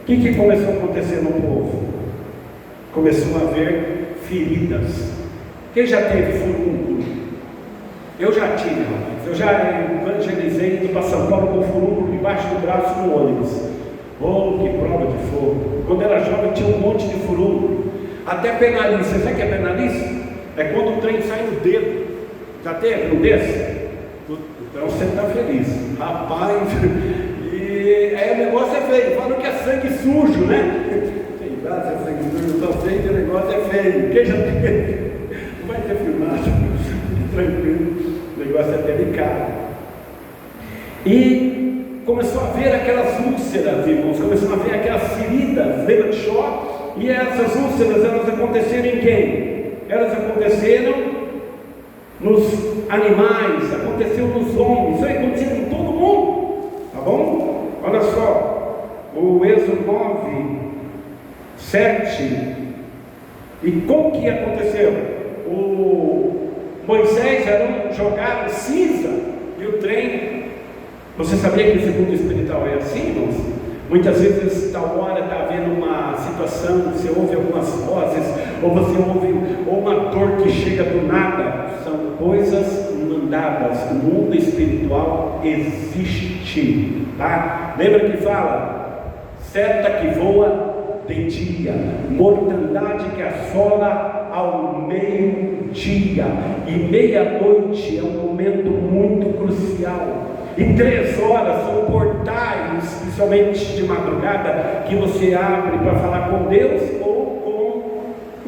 O que começou a acontecer no povo? Começou a haver feridas. Quem já teve furúnculo? Eu já tive, rapaz. Eu já evangelizei indo para São Paulo com furúnculo debaixo do braço no ônibus. Oh, que prova de fogo! Quando era jovem tinha um monte de furúnculo. Até penalice. Você sabe o que é penalice? É quando o trem sai no dedo. Já teve um desse? Então você está feliz. Rapaz, e aí o negócio é feio. Falam que é sangue sujo, né? É sangue sujo, só sei que o negócio é feio. Quem já teve? Não vai ter filmagem. Tranquilo. O negócio é delicado. E começou a ver aquelas úlceras, irmãos. Começou a ver aquelas feridas. Lembra de Jó? E essas úlceras, elas aconteceram em quem? Elas aconteceram nos animais, aconteceu nos homens, isso aí aconteceu em todo mundo, tá bom? Olha só, o Êxodo 9, 7, e como que aconteceu? O Moisés era jogado cinza, e o trem, você sabia que o segundo espiritual é assim, irmãos? Muitas vezes, tal hora está havendo uma situação, você ouve algumas vozes, ou você ouve uma dor que chega do nada. São coisas mandadas. O mundo espiritual existe, tá? Lembra que fala? Seta que voa de dia, mortandade que assola ao meio-dia, e meia-noite é um momento muito crucial. E 3 horas são portais, principalmente de madrugada, que você abre para falar com Deus ou com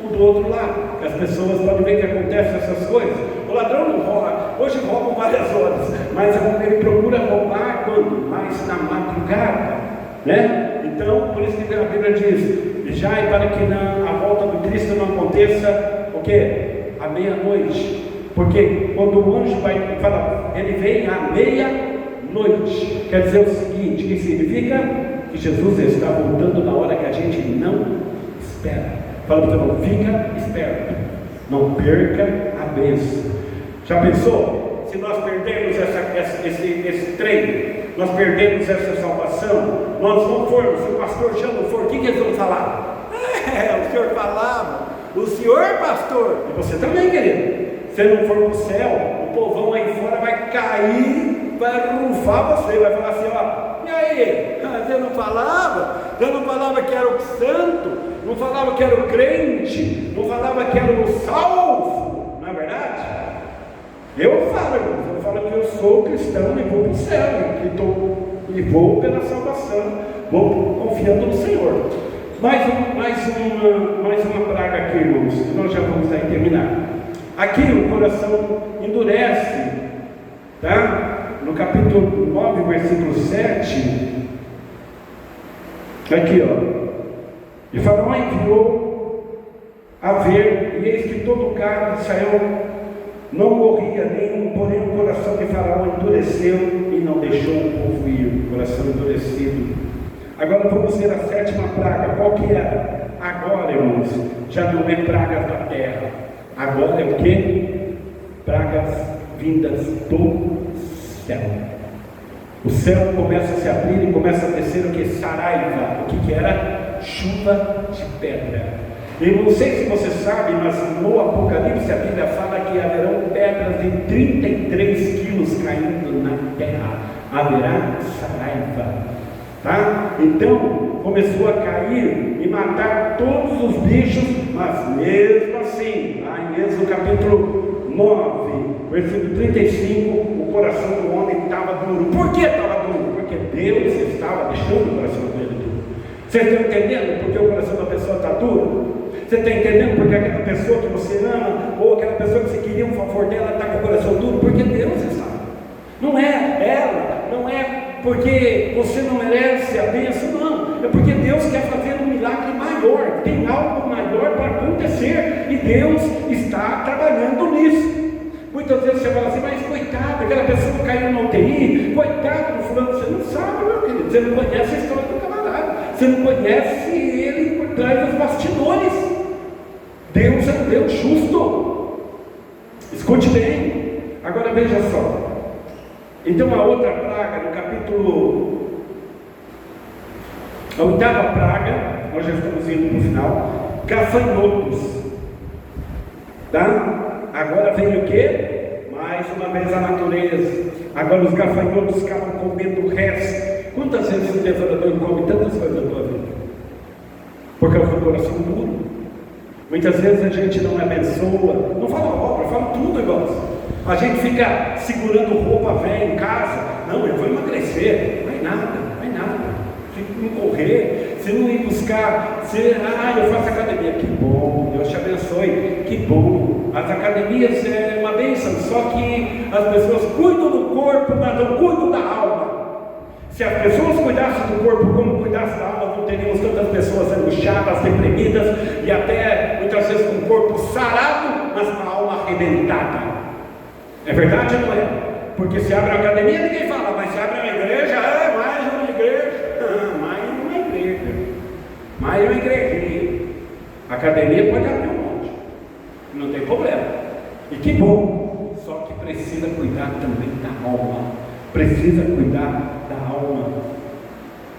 o do outro lado, que as pessoas podem ver que acontecem essas coisas. O ladrão não rouba, hoje roubam várias horas, mas ele procura roubar quando? Mais na madrugada, né? Então, por isso que a Bíblia diz: vigiai para que a volta do Cristo não aconteça, o quê? À meia-noite. Porque quando o anjo vai falar, ele vem à meia-noite, quer dizer o seguinte, que significa que Jesus está voltando na hora que a gente não espera. Fala para o teu irmão, fica esperto, não perca a bênção. Já pensou? Se nós perdemos esse trem, nós perdemos essa salvação, nós não formos, se o pastor já não for, o que eles vão falar? O senhor falava, o senhor pastor, e você também, querido. Se não for para o céu, o povão aí fora vai cair, vai rufar você, vai falar assim: ó, e aí, você não falava? Você não falava que era o santo? Não falava que era o crente? Não falava que era o salvo? Não é verdade? Eu falo, irmãos, eu falo que eu sou cristão e vou para o céu, e vou pela salvação, vou confiando no Senhor. Mais uma praga aqui, irmãos, que nós já vamos aí terminar. Aqui o coração endurece, tá? No capítulo 9, versículo 7, aqui ó, e Faraó enviou a ver, e eis que todo o carro de Israel não morria nenhum, porém o coração de Faraó endureceu e não deixou o povo ir, o coração endurecido. Agora vamos ver a sétima praga. Qual que era? Agora, irmãos, já não é pragas da terra, agora é o que? Pragas vindas do céu. O céu começa a se abrir e começa a descer o que? Saraiva. O que era? Chuva de pedra. Eu não sei se você sabe, mas no Apocalipse a Bíblia fala que haverão pedras de 33 quilos caindo na terra. Haverá saraiva, tá? Então começou a cair e matar todos os bichos, mas mesmo assim, lá em Êxodo capítulo 9, versículo 35, o coração do homem estava duro. Por que estava duro? Porque Deus estava deixando o coração dele duro. Vocês estão entendendo porque o coração da pessoa está duro? Você está entendendo porque aquela pessoa que você ama, ou aquela pessoa que você queria um favor dela, está com o coração duro? Porque Deus está. Não é ela, não é porque você não merece a bênção, não. É porque Deus quer fazer um milagre maior, tem algo maior para acontecer, e Deus está trabalhando nisso. Muitas vezes você fala assim: mas coitado, aquela pessoa caiu na UTI, coitado do fulano. Você não sabe, meu querido, você não conhece a história do camarada, você não conhece ele por trás dos bastidores. Deus é um Deus justo. Escute bem. Agora veja só. Então a outra praga, no capítulo, a oitava praga, nós já estamos indo para o final, gafanhotos, tá? Agora vem o que? Mais uma vez a natureza. Agora os gafanhotos acabam comendo o resto. Quantas vezes o devorador come tantas coisas na tua vida? Por causa do coração duro. Muitas vezes a gente não abençoa, não fala obra, fala tudo, irmãos. A gente fica segurando roupa velha em casa. Não, eu vou emagrecer. Vai nada. Se não correr, se não ir buscar, eu faço academia. Que bom, Deus te abençoe. Que bom. As academias é uma bênção, só que as pessoas cuidam do corpo, mas não cuidam da alma. Se as pessoas cuidassem do corpo como cuidassem da alma, não teríamos tantas pessoas angustiadas, deprimidas e até muitas vezes com o corpo sarado, mas com a alma arrebentada. É verdade ou não é? Porque se abre uma academia, ninguém fala, mas se abre uma igreja, mais uma igreja, mais uma igrejinha. A academia pode abrir um monte, não tem problema. E que bom, só que precisa cuidar também da alma. Precisa cuidar da alma.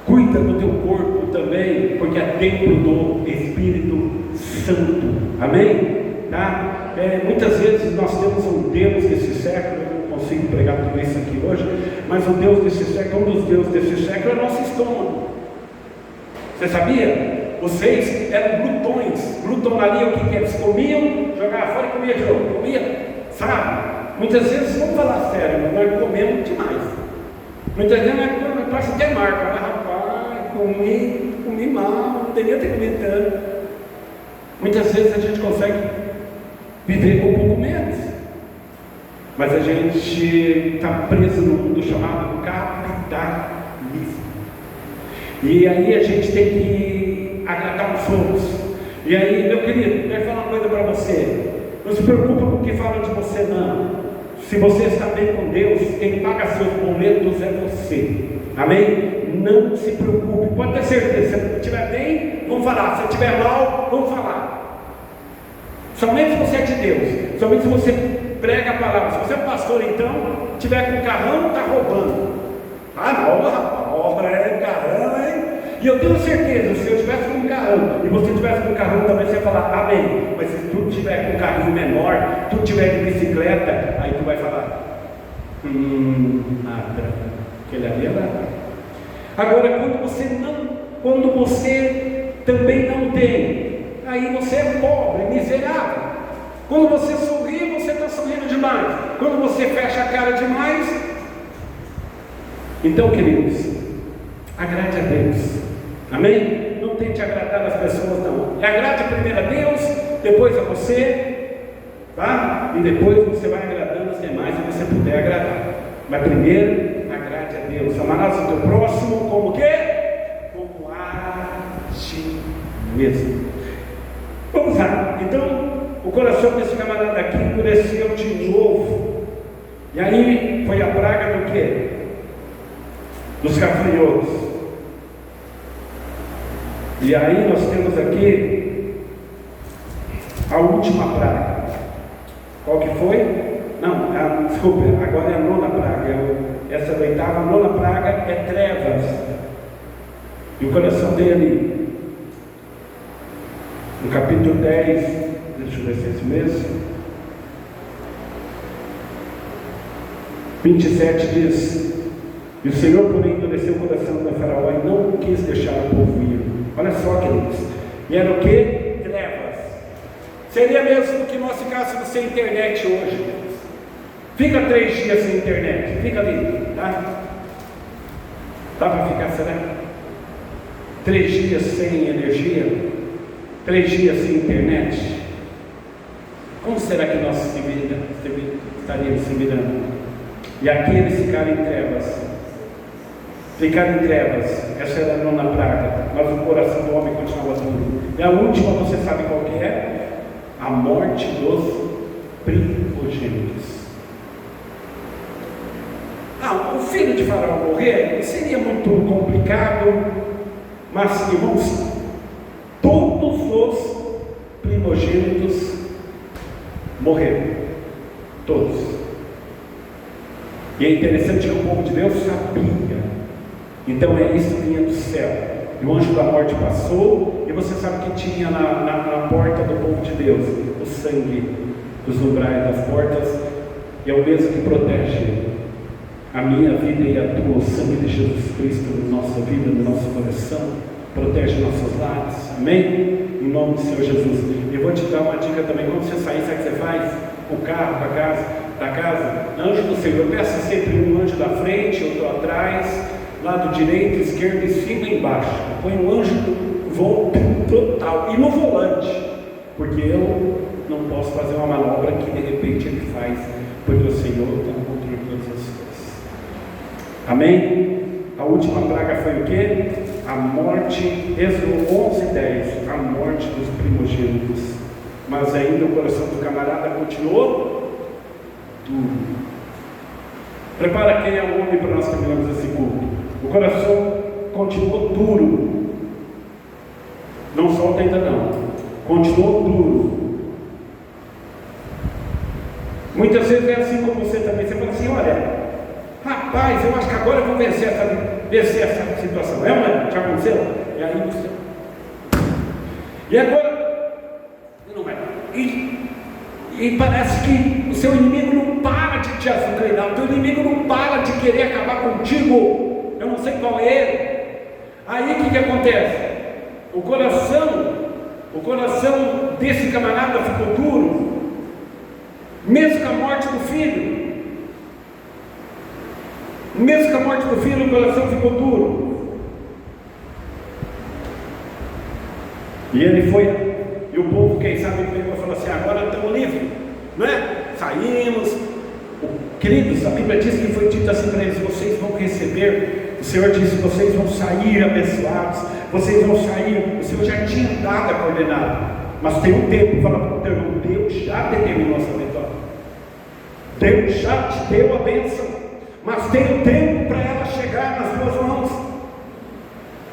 Cuida do teu corpo também, porque é templo do Espírito Santo. Amém? Tá? Muitas vezes nós temos um Deus desse século. Eu não consigo pregar tudo isso aqui hoje, mas o Deus desse século, um dos deuses desse século é o nosso estômago. Você sabia? Vocês eram glutões. Glutonaria, o que eles comiam, jogavam fora e comia de novo. Comia, sabe? Muitas vezes, vamos falar sério, nós comemos demais. Muitas vezes nós passa até marca. Rapaz, comi mal, não devia ter comido tanto. Muitas vezes a gente consegue viver com um pouco menos, mas a gente está preso no mundo chamado capitalismo. E aí a gente tem que agradar os outros. E aí, meu querido, quero falar uma coisa para você. Não se preocupa com o que falam de você, não. Se você está bem com Deus, quem paga seus boletos é você. Amém? Não se preocupe, pode ter certeza. Se estiver bem, vamos falar. Se estiver mal, vamos falar. Somente se você é de Deus, somente se você prega a palavra. Se você é pastor, então, tiver com carrão, está roubando. Ah, não, rapaz, é carrão, hein? E eu tenho certeza, se eu tivesse com um carrão e você tivesse com um carrão também, você ia falar amém. Mas se tu tiver com um carrinho menor, tu tiver de bicicleta, aí tu vai falar nada, aquele ali é nada. Agora, quando você também não tem, aí você é pobre, miserável. Quando você sorri, você está sorrindo demais. Quando você fecha a cara demais. Então, queridos, agrade a Deus. Amém? Não tente agradar as pessoas, não. Agrade primeiro a Deus, depois a você, tá? E depois você vai agradando os demais se você puder agradar. Mas primeiro, agrade a Deus. Amarás o teu próximo como o quê? Como a ti mesmo. Vamos lá. Então, o coração desse camarada aqui endureceu de novo. E aí foi a praga do quê? Dos gafanhotos. E aí nós temos aqui a última praga. Qual que foi? Não, desculpa, agora é a nona praga. Essa oitava, a nona praga é trevas. E o coração dele, no capítulo 10, deixa eu ver se é isso mesmo, 27 diz: e o Senhor, porém, endureceu o coração da Faraó e não quis deixar o povo ir. Olha só, queridos. E era o que? Trevas. Seria mesmo que nós ficássemos sem internet hoje. Fica 3 dias sem internet. Fica ali, tá? Dá para ficar, será? 3 dias sem energia? 3 dias sem internet? Como será que nós estaríamos se virando? E aqui eles ficaram em trevas. Ficar em trevas, essa era a nona praga, mas o coração do homem continuava duro. E a última, você sabe qual que é? A morte dos primogênitos. O filho de Faraó morrer seria muito complicado, mas, irmãos, todos os primogênitos morreram. Todos. E é interessante que o povo de Deus sabia. Então é isso que vinha do céu. E o anjo da morte passou, e você sabe que tinha na porta do povo de Deus o sangue dos umbrais das portas, e é o mesmo que protege a minha vida e a tua. O sangue de Jesus Cristo na nossa vida, no nosso coração, protege nossos lares. Amém? Em nome do Senhor Jesus. Eu vou te dar uma dica também. Quando você sair, sabe o que você faz? O carro da casa, anjo do Senhor. Peça sempre um anjo da frente, outro atrás, lado direito, esquerdo, em cima e embaixo. Põe um anjo do voo total. E no volante, porque eu não posso fazer uma manobra que de repente ele faz, porque o Senhor está no controle de todas as coisas. Amém? A última praga foi o quê? A morte, Êxodo 11:10, a morte dos primogênitos. Mas ainda o coração do camarada continuou duro. Prepara quem é o homem para nós terminarmos esse culto. O coração continuou duro. Não solta ainda não. Continuou duro. Muitas vezes é assim com você também. Você fala assim, olha, rapaz, eu acho que agora eu vou vencer essa situação. É ou não é? Já aconteceu? E aí você... E agora? Não é. E parece que o seu inimigo não para de te azucrinar. O teu inimigo não para de querer acabar contigo. Eu não sei qual é ele. Aí o que acontece? O coração desse camarada ficou duro, mesmo com a morte do filho. Mesmo com a morte do filho, o coração ficou duro. E ele foi, e o povo quem sabe pegou e falou assim: agora estamos livres, não é? Saímos. Queridos, a Bíblia diz que foi dito assim para eles: vocês vão receber. O Senhor disse: vocês vão sair abençoados, vocês vão sair. O Senhor já tinha dado a coordenada, mas tem um tempo. Fala para o teu irmão: Deus já determinou essa vitória, Deus já te deu a bênção, mas tem um tempo para ela chegar nas tuas mãos.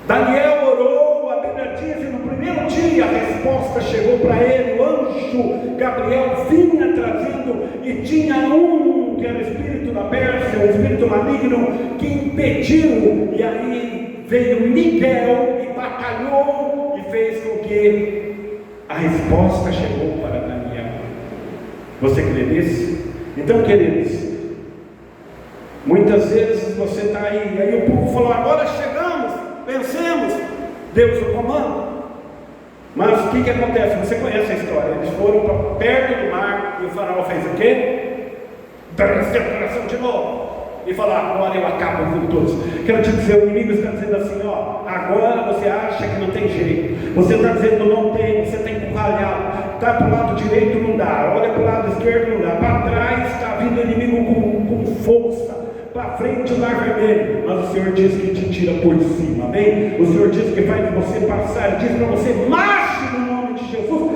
Daniel orou, a Bíblia diz, e no primeiro dia a resposta chegou para ele. O anjo Gabriel vinha trazendo, e tinha um que era o espírito da Pérsia, o espírito maligno, que impediu, e aí veio Miguel e batalhou e fez com que a resposta chegou para Daniel. Você crê nisso? Então, queridos, muitas vezes você está aí o povo falou: agora chegamos, vencemos, Deus o comanda. Mas o que acontece? Você conhece a história. Eles foram para perto do mar, e o faraó fez o quê? Desceu o coração de novo e falou: agora eu acabo com todos. Quero te dizer, o inimigo está dizendo assim: ó, agora você acha que não tem jeito, você está dizendo não tem, você tem que encurralhar, está para o lado direito, não dá, olha para o lado esquerdo, não dá, para trás está vindo o inimigo com força, para frente o mar vermelho, mas o Senhor diz que te tira por cima, amém? O Senhor diz que faz você passar, diz para você: marche no nome de Jesus,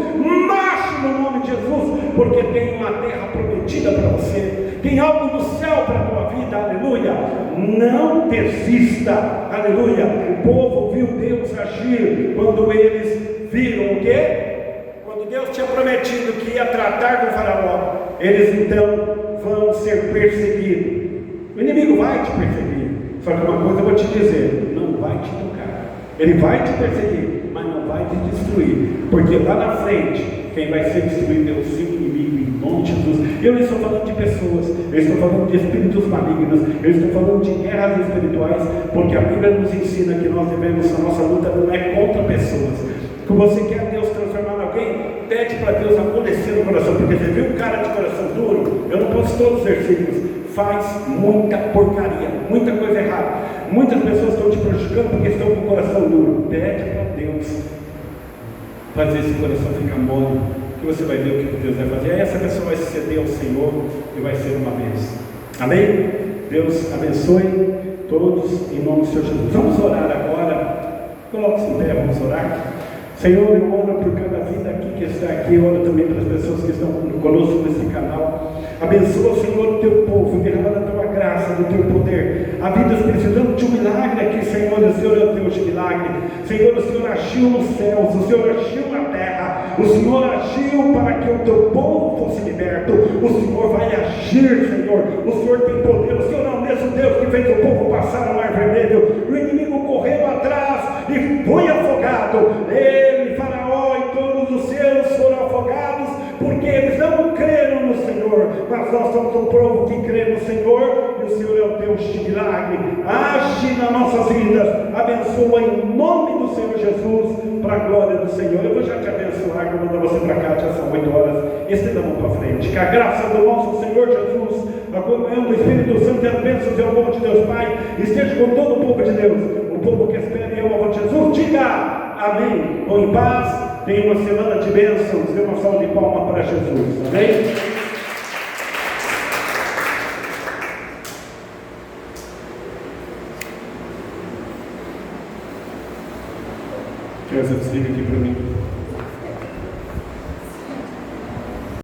marche no nome de Jesus, porque tem uma terra prometida para você, tem algo do céu para a tua vida, aleluia. Não desista, aleluia. O povo viu Deus agir quando eles viram o quê? Quando Deus tinha prometido que ia tratar com o faraó, eles então vão ser perseguidos. O inimigo vai te perseguir, só que uma coisa eu vou te dizer: não vai te tocar. Ele vai te perseguir, mas não vai te destruir, porque lá na frente quem vai ser destruído é o seu inimigo, em nome de Jesus. Eu não estou falando de pessoas, eu estou falando de espíritos malignos, eu estou falando de guerras espirituais, porque a Bíblia nos ensina que nós devemos, a nossa luta não é contra pessoas. Que você quer Deus transformar em alguém, pede para Deus amolecer o coração, porque você viu um cara de coração duro, eu não posso todos os versículos, faz muita porcaria, muita coisa errada, muitas pessoas estão te prejudicando porque estão com o coração duro. Pede para Deus fazer esse coração ficar mole, que você vai ver o que Deus vai fazer. Aí essa pessoa vai se ceder ao Senhor e vai ser uma bênção. Amém? Deus abençoe todos em nome do Senhor Jesus. Vamos orar agora. Coloque-se em pé, vamos orar. Senhor, eu oro por cada vida aqui que está aqui, eu oro também pelas pessoas que estão conosco nesse canal. Abençoa, Senhor, o teu povo, derrama a tua graça, do teu poder. A vida precisando de um milagre aqui, Senhor. O Senhor é o Deus de milagre. Senhor, o Senhor agiu nos céus, o Senhor agiu na terra, o Senhor agiu para que o teu povo fosse liberto. O Senhor vai agir, Senhor. O Senhor tem poder. O Senhor é o mesmo Deus que fez o povo passar no mar vermelho. O inimigo correu atrás e foi afogado. Ele, Faraó e todos os seus foram afogados, porque eles não creram no Senhor. Mas nós somos um povo que crê no Senhor, e o Senhor é o Deus de milagre. Age nas nossas vidas, abençoa em nome do Senhor Jesus, para a glória do Senhor. Eu vou já te abençoar, vou mandar você para cá, já são 8 horas, estenda a mão para frente. Que a graça do nosso Senhor Jesus, a comunhão do Espírito Santo e as bênçãos e o amor de Deus Pai esteja com todo o povo de Deus, o povo que espera e ama Jesus. Diga amém. Vão em paz. Tenha uma semana de bênçãos. Dê uma salva de palmas para Jesus. Amém? Quer essa desliga aqui para mim?